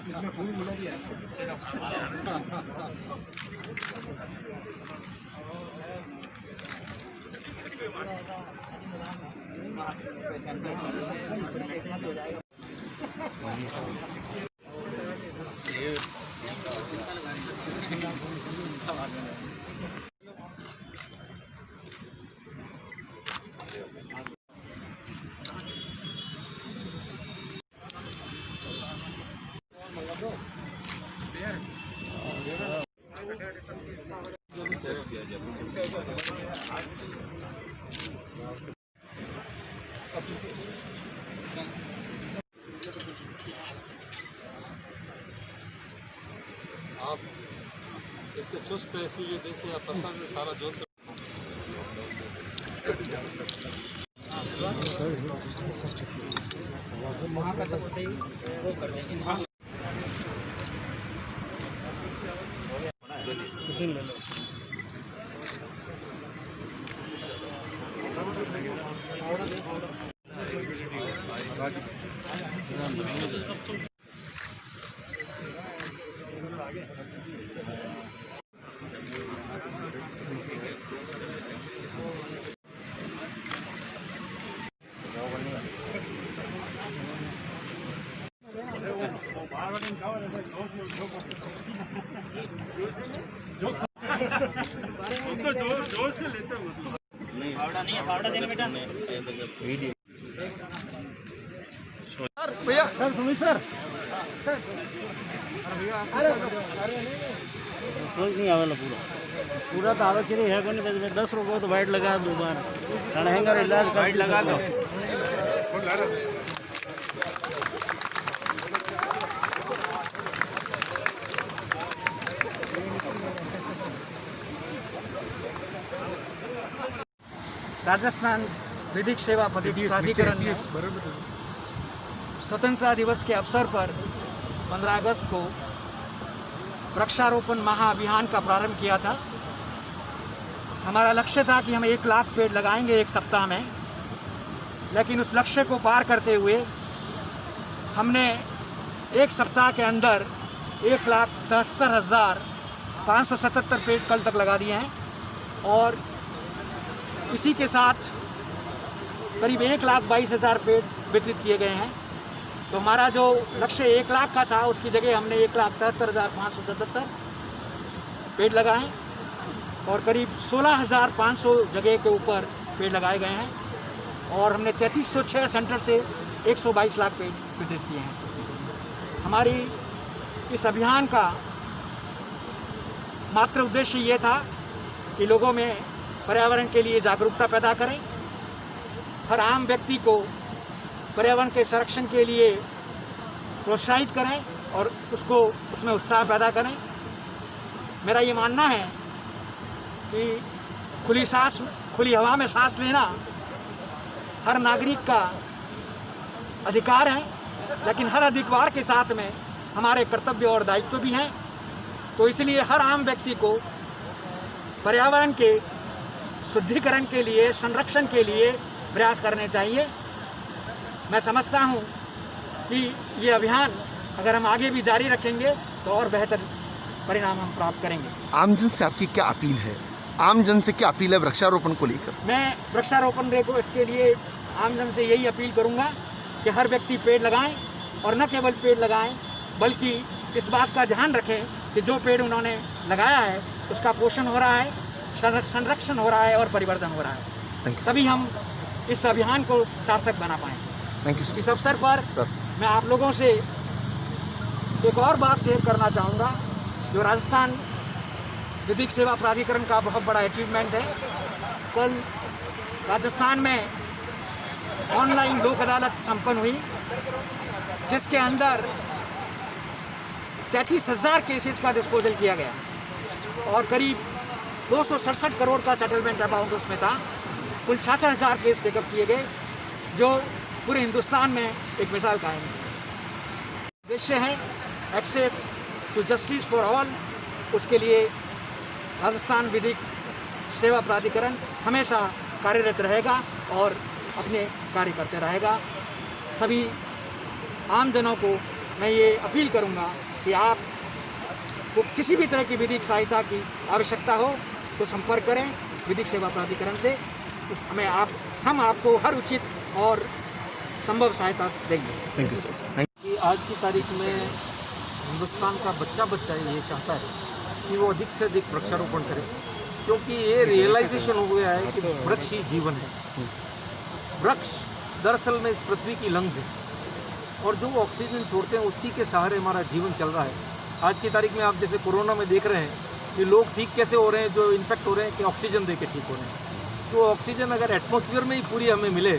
इसमें फूल मिला भी है। आप इतने चुस्त है, इसीलिए देखिए आप पसंद है सारा जोध भैया सर सुनिए सर नहीं आवेला पूरा तो आवे चाहिए है कोई नहीं 10 रुपये तो वाइट लगा दो बार कारण हैंगर इलाज वाइट लगा दो राजस्थान विधिक सेवा प्राधिकरण ने स्वतंत्रता दिवस के अवसर पर 15 अगस्त को वृक्षारोपण महाअभियान का प्रारंभ किया था। हमारा लक्ष्य था कि हम 1 लाख पेड़ लगाएंगे 1 सप्ताह में, लेकिन उस लक्ष्य को पार करते हुए हमने 1 सप्ताह के अंदर 1,73,577 पेड़ कल तक लगा दिए हैं और इसी के साथ करीब 1,22,000 पेड़ वितरित किए गए हैं। तो हमारा जो लक्ष्य 1 लाख का था उसकी जगह हमने 1,73,577 पेड़ लगाए और करीब 16,500 जगह के ऊपर पेड़ लगाए गए हैं और हमने 3306 सेंटर से 122 लाख पेड़ वितरित किए हैं। हमारी इस अभियान का मात्र उद्देश्य ये था कि लोगों में पर्यावरण के लिए जागरूकता पैदा करें, हर आम व्यक्ति को पर्यावरण के संरक्षण के लिए प्रोत्साहित करें और उसको उसमें उत्साह पैदा करें। मेरा ये मानना है कि खुली हवा में सांस लेना हर नागरिक का अधिकार है, लेकिन हर अधिकार के साथ में हमारे कर्तव्य और दायित्व भी हैं। तो इसलिए हर आम व्यक्ति को पर्यावरण के शुद्धिकरण के लिए, संरक्षण के लिए प्रयास करने चाहिए। मैं समझता हूँ कि कि ये अभियान अगर हम आगे भी जारी रखेंगे तो और बेहतर परिणाम हम प्राप्त करेंगे। आमजन से आपकी क्या अपील है? आमजन से क्या अपील है वृक्षारोपण को लेकर? मैं वृक्षारोपण को इसके लिए आमजन से यही अपील करूंगा कि हर व्यक्ति पेड़ लगाएं और न केवल पेड़ लगाएं बल्कि इस बात का ध्यान रखें कि जो पेड़ उन्होंने लगाया है उसका पोषण हो रहा है, संरक्षण हो रहा है और परिवर्धन हो रहा है। थैंक यू तभी हम इस अभियान को सार्थक बना पाएंगे। थैंक यू इस अवसर पर सर। मैं आप लोगों से एक और बात शेयर करना चाहूँगा जो राजस्थान विधिक सेवा प्राधिकरण का बहुत बड़ा अचीवमेंट है। कल राजस्थान में ऑनलाइन लोक अदालत संपन्न हुई जिसके अंदर 33,000 केसेस का डिस्पोजल किया गया और करीब 267 करोड़ का सेटलमेंट अमाउंट उसमें था। कुल 66,000 केस टेकअप किए गए जो पूरे हिंदुस्तान में एक मिसाल कायम है। उद्देश्य है access to justice for all. उसके लिए राजस्थान विधिक सेवा प्राधिकरण हमेशा कार्यरत रहेगा और अपने कार्य करते रहेगा। सभी आमजनों को मैं ये अपील करूंगा कि आप को किसी भी तरह की विधिक सहायता की आवश्यकता हो तो संपर्क करें विधिक सेवा प्राधिकरण से। हम आपको हर उचित और संभव सहायता देंगे। Thank you sir. कि आज की तारीख में हिंदुस्तान का बच्चा ये चाहता है कि वो अधिक से अधिक वृक्षारोपण करे, क्योंकि ये रियलाइजेशन हो गया है कि वृक्ष ही जीवन है। वृक्ष दरअसल में इस पृथ्वी की लंग्स है और जो ऑक्सीजन छोड़ते हैं उसी के सहारे हमारा जीवन चल रहा है। आज की तारीख में आप जैसे कोरोना में देख रहे हैं कि लोग ठीक कैसे हो रहे हैं, जो इन्फेक्ट हो रहे हैं कि ऑक्सीजन दे के ठीक हो रहे हैं। तो ऑक्सीजन अगर एटमॉस्फेयर में ही पूरी हमें मिले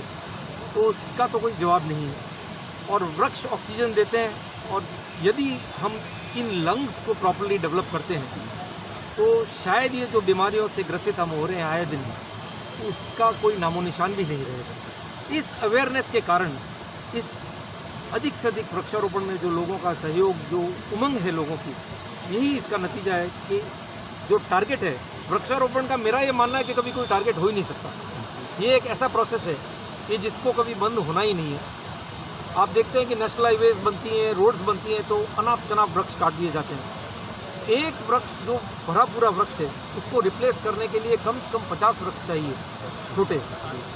तो उसका तो कोई जवाब नहीं है। और वृक्ष ऑक्सीजन देते हैं और यदि हम इन लंग्स को प्रॉपर्ली डेवलप करते हैं तो शायद ये जो बीमारियों से ग्रसित हम हो रहे हैं आए दिन, तो उसका कोई नामो निशान भी नहीं रहेगा। इस अवेयरनेस के कारण, इस अधिक से अधिक वृक्षारोपण में जो लोगों का सहयोग, जो उमंग है लोगों की, यही इसका नतीजा है कि जो टारगेट है वृक्षारोपण का, मेरा ये मानना है कि कभी कोई टारगेट हो ही नहीं सकता। ये एक ऐसा प्रोसेस है कि जिसको कभी बंद होना ही नहीं है। आप देखते हैं कि नेशनल हाईवेज बनती हैं, रोड्स बनती हैं तो अनाप शनाप वृक्ष काट दिए जाते हैं। एक वृक्ष जो भरा पूरा वृक्ष है उसको रिप्लेस करने के लिए कम से कम 50 वृक्ष चाहिए छोटे,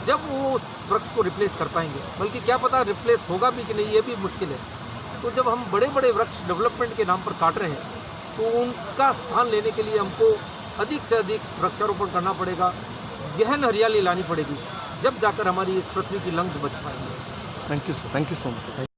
जब वो उस वृक्ष को रिप्लेस कर पाएंगे। बल्कि क्या पता रिप्लेस होगा भी कि नहीं, ये भी मुश्किल है। तो जब हम बड़े बड़े वृक्ष डेवलपमेंट के नाम पर काट रहे हैं तो उनका स्थान लेने के लिए हमको अधिक से अधिक वृक्षारोपण करना पड़ेगा, गहन हरियाली लानी पड़ेगी, जब जाकर हमारी इस पृथ्वी की लंग्स बच पाएंगे। Thank you sir. Thank you so much.